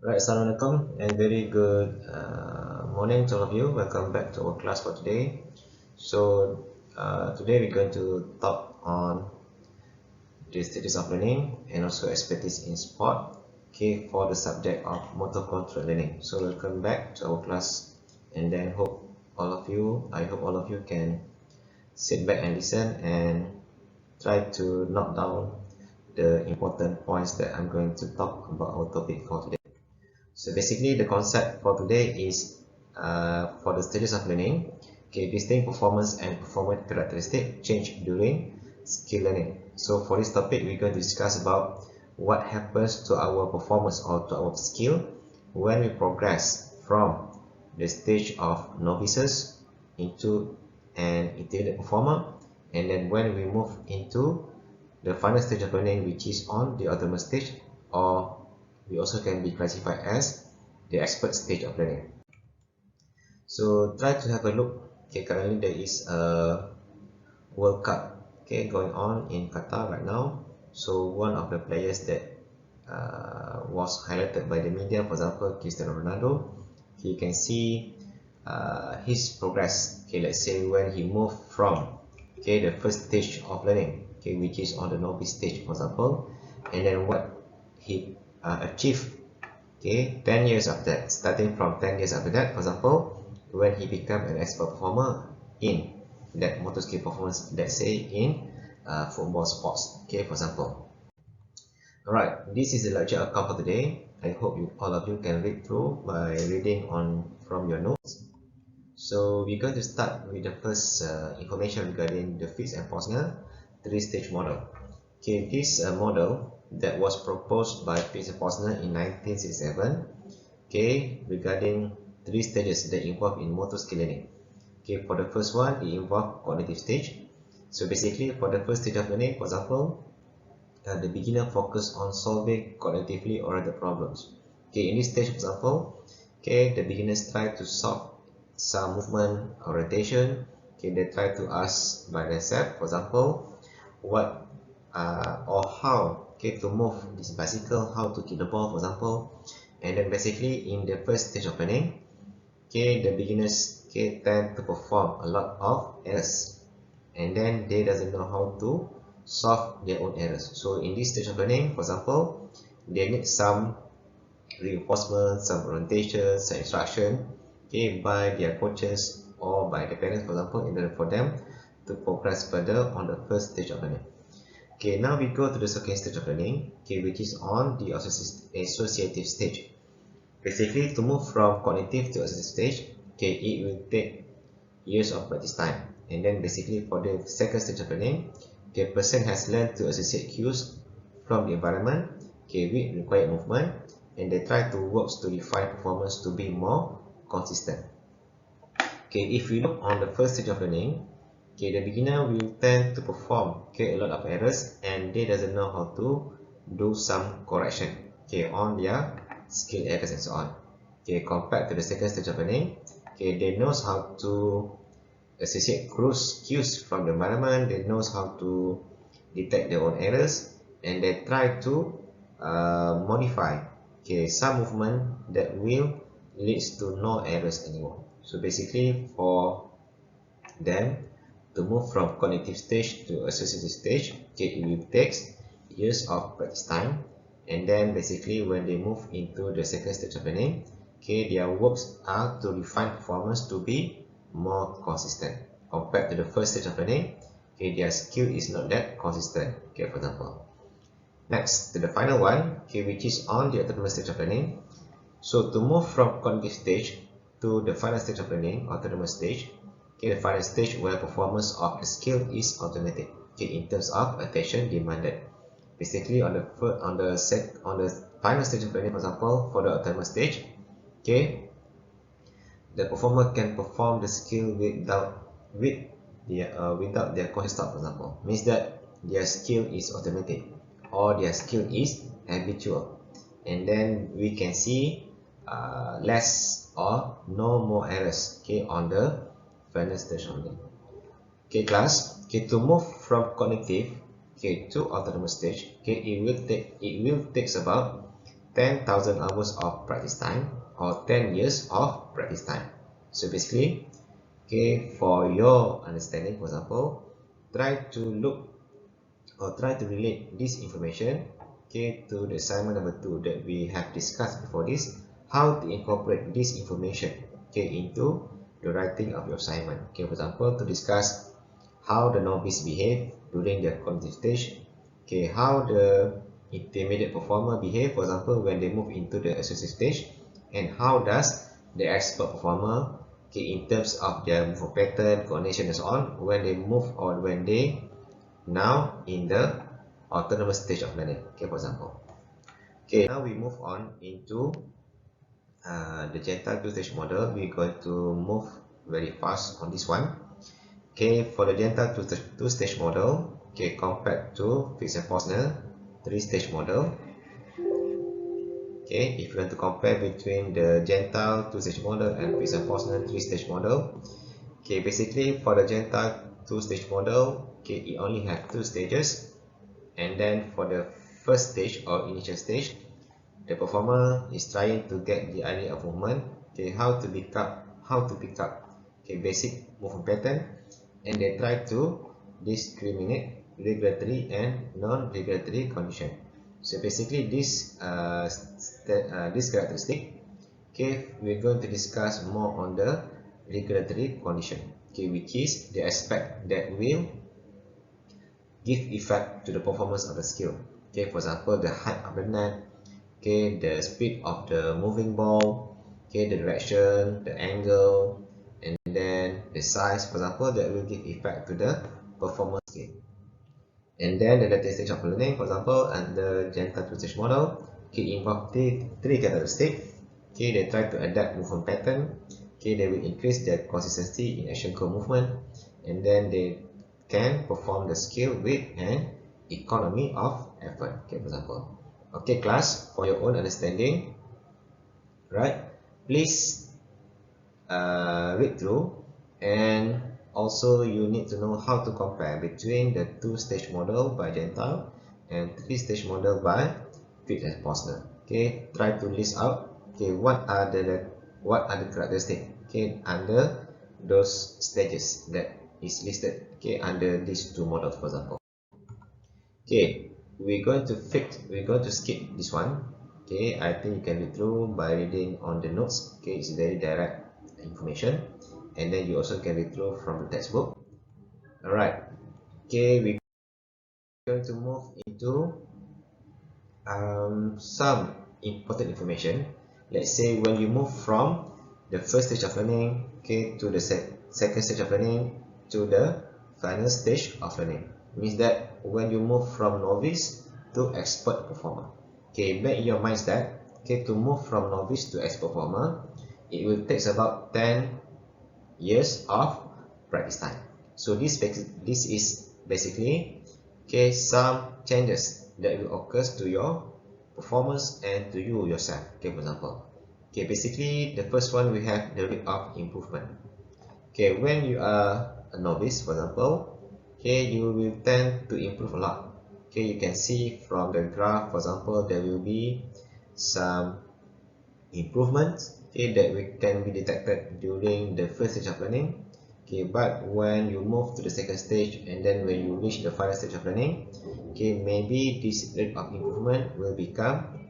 Right, Assalamualaikum and very good morning to all of you. Welcome back to our class for today. So today we're going to talk on the status of learning and also expertise in sport. Okay, for the subject of motor control learning. So welcome back to our class, and then I hope all of you can sit back and listen and try to note down the important points that I'm going to talk about our topic for today. So basically the concept for today is for the stages of learning, okay, distinct performance and performance characteristic change during skill learning. So for this topic, we're going to discuss about what happens to our performance or to our skill when we progress from the stage of novices into an intermediate performer, and then when we move into the final stage of learning, which is on the ultimate stage, or we also can be classified as the expert stage of learning. So try to have a look. Okay, currently there is a World Cup, okay, going on in Qatar right now. So one of the players that was highlighted by the media, for example, Cristiano Ronaldo, you can see his progress. Okay, let's say when he moved from the first stage of learning, okay, which is on the novice stage, for example, and then what he achieved, okay, 10 years after that, starting from 10 years after that, for example, when he became an expert performer in that motor skill performance, let's say in football sports, okay, for example. Alright, this is the lecture outcome for today. I hope all of you can read through by reading on from your notes. So we're going to start with the first information regarding the Fitz and Posner three-stage model. Okay, this model that was proposed by Fitz and Posner in 1967. Okay, regarding three stages that involve in motor skill learning. Okay, for the first one, it involves cognitive stage. So basically, for the first stage of learning, for example, the beginner focus on solving cognitively oriented problems. Okay, in this stage, for example, okay, the beginners try to solve some movement orientation. Okay, they try to ask by themselves, for example, what or how, okay, to move this bicycle, how to kick the ball, for example. And then basically in the first stage of learning, okay, the beginners, okay, tend to perform a lot of errors, and then they doesn't know how to solve their own errors. So in this stage of learning, for example, they need some reinforcement, some orientation, some instruction, okay, by their coaches or by the parents, for example, in order for them to progress further on the first stage of learning. Okay, now we go to the second stage of learning, okay, which is on the associative stage. Basically, to move from cognitive to associative stage, okay, it will take years of practice time. And then basically for the second stage of learning, the person has learned to associate cues from the environment, okay, with required movement, and they try to work to refine performance to be more consistent. Okay, if we look on the first stage of learning, okay, the beginner will tend to perform, okay, a lot of errors, and they doesn't know how to do some correction, okay, on their skill errors and so on. Okay, compared to the second stage of learning, okay, they knows how to associate cues from the environment, they knows how to detect their own errors, and they try to modify, okay, some movement that will leads to no errors anymore. So basically for them to move from cognitive stage to associative stage, okay, it will take years of practice time, and then basically when they move into the second stage of learning, okay, their works are to refine performance to be more consistent compared to the first stage of learning. Okay, their skill is not that consistent, okay, for example. Next to the final one, okay, which is on the autonomous stage of learning. So to move from cognitive stage to the final stage of learning, autonomous stage, okay, the final stage where performance of the skill is automatic, okay, in terms of attention demanded. Basically on the final stage of learning, for example, for the autonomous stage, okay, the performer can perform the skill without their conscious thought, for example. Means that their skill is automatic or their skill is habitual, and then we can see less or no more errors, okay, on the final stage only. Okay, class, okay, to move from cognitive, okay, to autonomous stage, okay, it will take about 10,000 hours of practice time or 10 years of practice time. So basically, okay, for your understanding, for example, try to look or try to relate this information, okay, to the assignment number 2 that we have discussed before this, how to incorporate this information, okay, into the writing of your assignment. Okay, for example, to discuss how the novice behave during the cognitive stage, okay, how the intermediate performer behave, for example, when they move into the associative stage, and how does the expert performer, okay, in terms of their movement pattern, coordination, and so on, when they move or when they now in the autonomous stage of learning, okay, for example. Okay, now we move on into the Gentile two-stage model. We're going to move very fast on this one. Okay, for the Gentile two-stage model, okay, compared to Fix and Posner three-stage model. Okay, if you want to compare between the Gentile two-stage model and Fix and Posner three-stage model, okay, basically for the Gentile two-stage model, okay, it only has 2 stages, and then for the first stage or initial stage, the performer is trying to get the idea of movement, okay, how to pick up okay, basic movement pattern, and they try to discriminate regulatory and non-regulatory condition. So basically this characteristic, okay, we're going to discuss more on the regulatory condition, okay, which is the aspect that will give effect to the performance of the skill. Okay, for example, the height of the net, okay, the speed of the moving ball, okay, the direction, the angle, and then the size, for example, that will give effect to the performance skill. And then the later stage of learning, for example, under Gentile two-stage model, okay, involve three characteristics. Okay, they try to adapt movement pattern. Okay, they will increase their consistency in action core movement, and then they can perform the skill with an economy of effort. Okay, for example. Okay, class, for your own understanding, right? Please read through, and also you need to know how to compare between the two-stage model by Gentile and three-stage model by Fix and Posner. Okay, try to list out, okay, what are the characteristics, okay, under those stages that is listed, okay, under these two models, for example. Okay, we're going to skip this one. Okay, I think you can read through by reading on the notes. Okay, it's very direct information, and then you also can read through from the textbook. All right. Okay, we're going to move into some important information. Let's say when you move from the first stage of learning, okay, to the second stage of learning to the final stage of learning, means that when you move from novice to expert performer, okay, bear in your minds that, okay, to move from novice to expert performer, it will take about 10 years of practice time. So this is basically, okay, some changes that will occur to your performance and to you yourself. Okay, for example, okay, basically the first one we have the rate of improvement. Okay, when you are a novice, for example, okay, you will tend to improve a lot. Okay, you can see from the graph, for example, there will be some improvements, okay, that can be detected during the first stage of learning. Okay, but when you move to the second stage and then when you reach the final stage of learning, okay, maybe this rate of improvement will become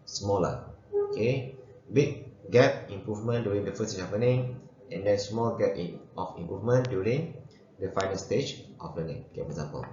smaller. Okay, big gap improvement during the first stage of learning, and then small gap of improvement during the final stage of learning. Okay, for example,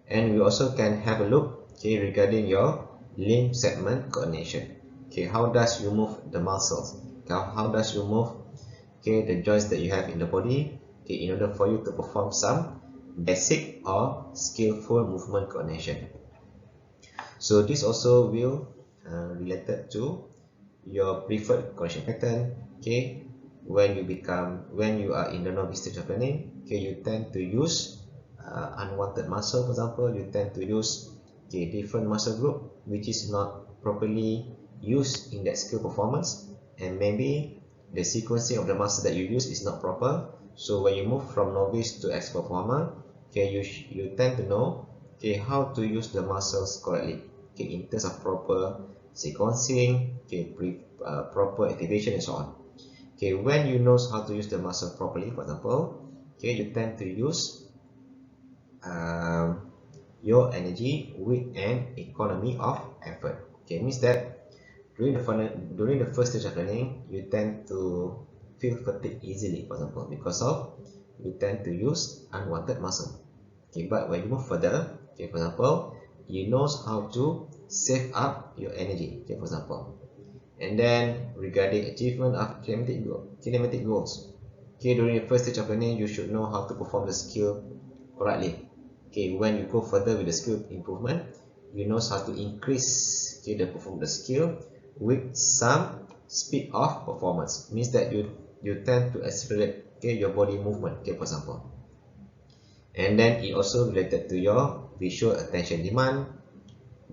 and we also can have a look, okay, regarding your limb segment coordination. Okay, how does you move the muscles? How does you move, okay, the joints that you have in the body, okay, in order for you to perform some basic or skillful movement coordination. So this also will related to your preferred coordination pattern. Okay, when you are in the novice stage of learning, okay, you tend to use unwanted muscle, for example, you tend to use, okay, different muscle group which is not properly used in that skill performance, and maybe the sequencing of the muscle that you use is not proper. So when you move from novice to expert performer, okay, you tend to know, okay, how to use the muscles correctly. okay, in terms of proper sequencing, okay, proper activation and so on. Okay, when you know how to use the muscle properly, for example, okay, you tend to use your energy with an economy of effort. Okay, means that during the first stage of learning, you tend to feel fatigue easily, for example, because of you tend to use unwanted muscle. Okay, but when you move further, okay, for example, you know how to save up your energy. Okay, for example, and then regarding achievement of kinematic goals. Okay, during the first stage of learning, you should know how to perform the skill correctly. Okay, when you go further with the skill improvement, you know how to increase, okay, the skill with some speed of performance. Means that you tend to accelerate, okay, your body movement, okay, for example. And then it also related to your visual attention demand.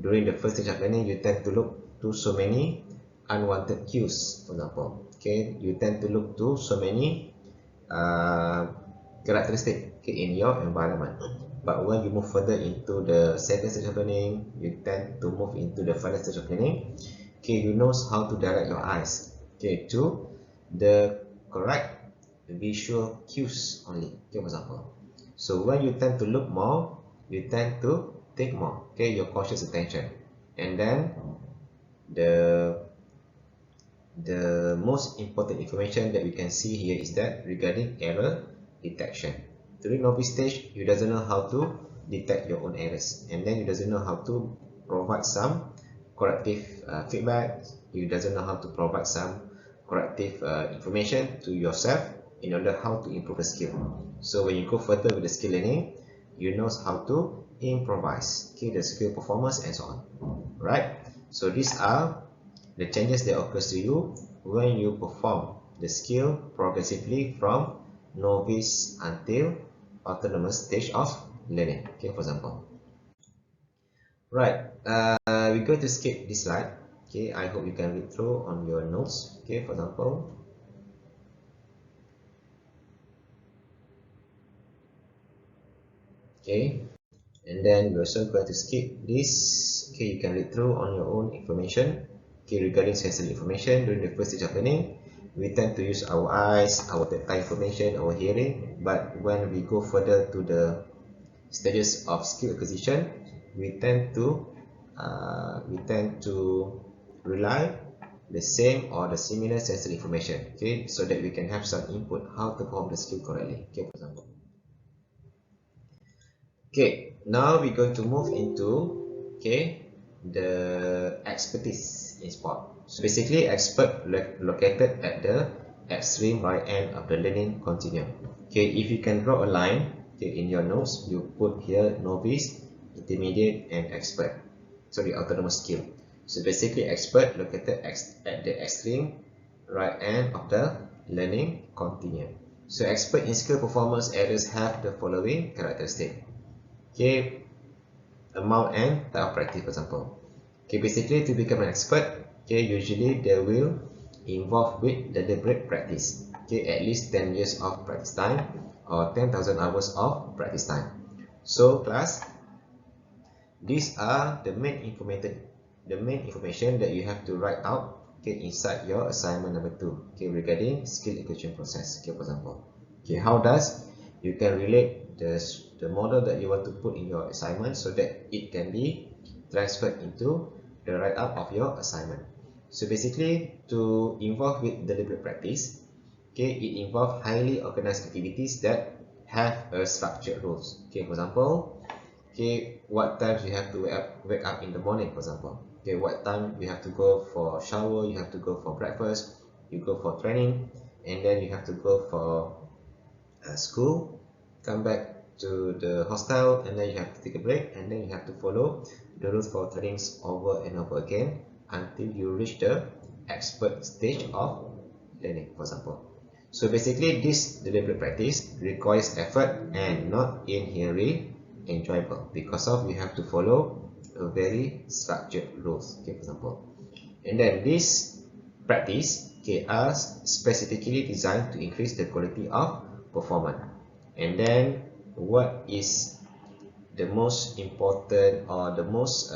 During the first stage of learning, you tend to look to so many unwanted cues, for example. Okay, you tend to look to so many characteristic, okay, in your environment. But when you move further into the second stage of learning, you tend to move into the final stage of learning. Okay, you know how to direct your eyes, okay, to the correct visual cues only, okay, for example. So when you tend to look more, you tend to take more, okay, your conscious attention. And then the most important information that we can see here is that regarding error detection. During novice stage, you doesn't know how to detect your own errors, and then you doesn't know how to provide some corrective feedback. You doesn't know how to provide some corrective information to yourself in order how to improve the skill. So when you go further with the skill learning, you know how to improvise, okay, the skill performance and so on, right? So these are the changes that occurs to you when you perform the skill progressively from novice until autonomous stage of learning, okay, for example. Right, we're going to skip this slide. Okay, I hope you can read through on your notes. Okay, for example. Okay, and then we're also going to skip this. Okay, you can read through on your own information. Okay, regarding sensory information during the first stage of learning, we tend to use our eyes, our tactile information, our hearing. But when we go further to the stages of skill acquisition, we tend to rely the same or the similar sensory information, okay, so that we can have some input how to perform the skill correctly, okay, for example. Okay, now we're going to move into, okay, the expertise in sport. So basically, expert located at the extreme right end of the learning continuum. Okay, if you can draw a line, okay, in your notes, you put here novice, intermediate, and expert. Sorry, autonomous skill. So basically, expert located at the extreme right end of the learning continuum. So expert in skill performance areas have the following characteristic. Okay, amount and type of practice, for example. Okay, basically to become an expert, okay, usually they will involve with deliberate practice. Okay, at least 10 years of practice time or 10,000 hours of practice time. So class, these are the main information that you have to write out, okay, inside your assignment number 2, okay, regarding skill acquisition process. Okay, for example, okay, how does you can relate the model that you want to put in your assignment so that it can be transferred into the write-up of your assignment. So basically, to involve with deliberate practice, okay, it involves highly organized activities that have a structured rules. Okay, for example, okay, what times you have to wake up in the morning, for example. Okay, what time you have to go for shower, you have to go for breakfast, you go for training, and then you have to go for school, come back to the hostel, and then you have to take a break, and then you have to follow the rules for trainings over and over again until you reach the expert stage of learning, for example. So basically, this deliberate practice requires effort and not inherently enjoyable because of you have to follow a very structured rules, okay, for example. And then this practice, okay, are specifically designed to increase the quality of performance. And then what is the most important or the most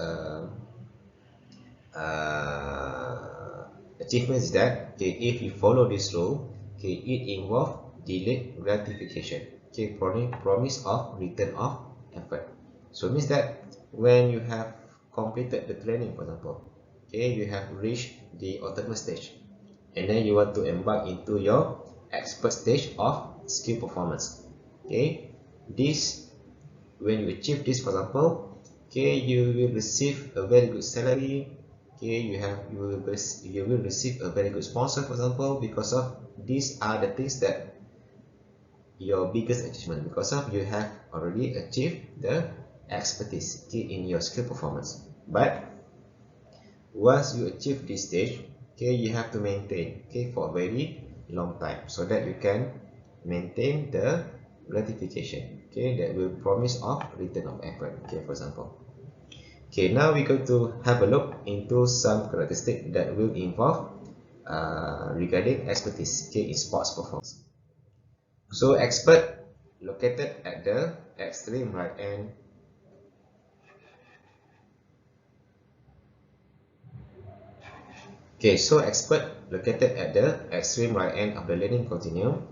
achievements is that, okay, if you follow this rule, okay, it involves delayed gratification, okay, promise of return of effort. So it means that when you have completed the training, for example, okay, you have reached the ultimate stage, and then you want to embark into your expert stage of skill performance. Okay, this, when you achieve this, for example, okay, you will receive a very good salary. Okay, you will receive a very good sponsor, for example, because of these are the things that your biggest achievement, because of you have already achieved the expertise, okay, in your skill performance. But once you achieve this stage, okay, you have to maintain, okay, for a very long time, so that you can maintain the gratification, okay, that will promise of return of effort, okay, for example. Okay, now we're going to have a look into some characteristics that will involve regarding expertise, okay, in sports performance. So expert located at the extreme right end. Okay, so expert located at the extreme right end of the learning continuum.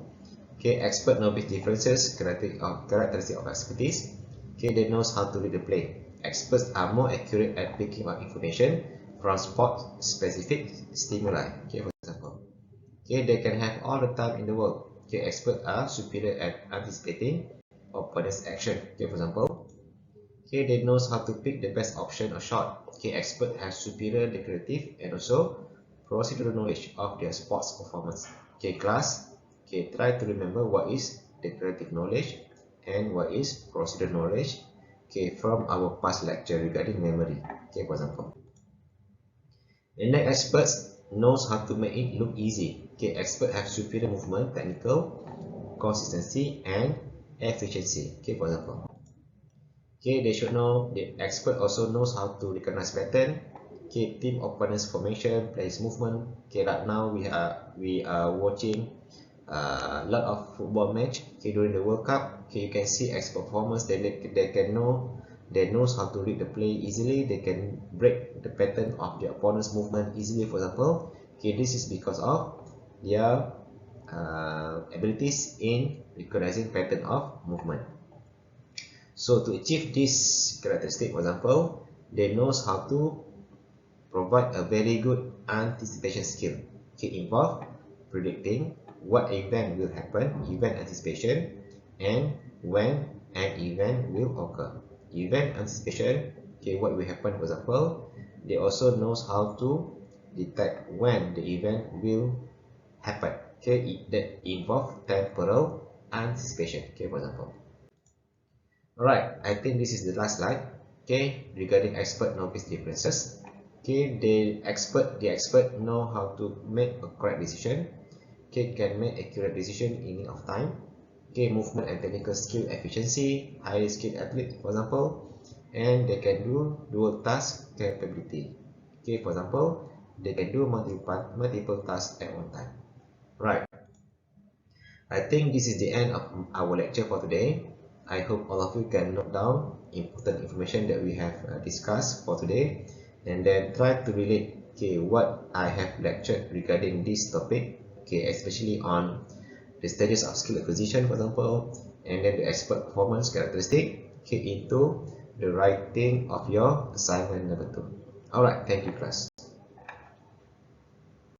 Okay, expert novice differences, characteristic of expertise. Okay, they knows how to read the play. Experts are more accurate at picking up information from sport specific stimuli. Okay, for example. Okay, they can have all the time in the world. Okay, experts are superior at anticipating opponent's action. Okay, for example. Okay, they knows how to pick the best option or shot. Okay, expert has superior decorative and also procedural knowledge of their sports performance. Okay, class. Okay, try to remember what is decorative knowledge and what is procedural knowledge. Okay, from our past lecture regarding memory. Okay, for example. And then experts knows how to make it look easy. Okay, experts have superior movement, technical consistency, and efficiency. Okay, for example. Okay, they should know, the expert also knows how to recognize pattern, okay, team opponents formation, players movement. Okay, right now we are watching a lot of football match, okay, during the World Cup. Okay, you can see expert performance. They knows how to read the play easily. They can break the pattern of the opponent's movement easily, for example. Okay, this is because of their abilities in recognizing pattern of movement. So to achieve this characteristic, for example, they knows how to provide a very good anticipation skill. Okay, involve predicting what event will happen, event anticipation, and when an event will occur. Event anticipation, okay, what will happen, for example. They also knows how to detect when the event will happen. Okay, that involve temporal anticipation. Okay, for example. Alright, I think this is the last slide. Okay, regarding expert novice differences. Okay, the expert know how to make a correct decision. Okay, can make accurate decision in need of time. Okay, movement and technical skill efficiency, highly skilled athlete, for example, and they can do dual task capability. Okay, for example, they can do multiple tasks at one time. Right. I think this is the end of our lecture for today. I hope all of you can note down important information that we have discussed for today, and then try to relate, okay, what I have lectured regarding this topic, okay, especially on the stages of skill acquisition, for example, and then the expert performance characteristic, okay, into the writing of your assignment number 2. Alright, thank you class.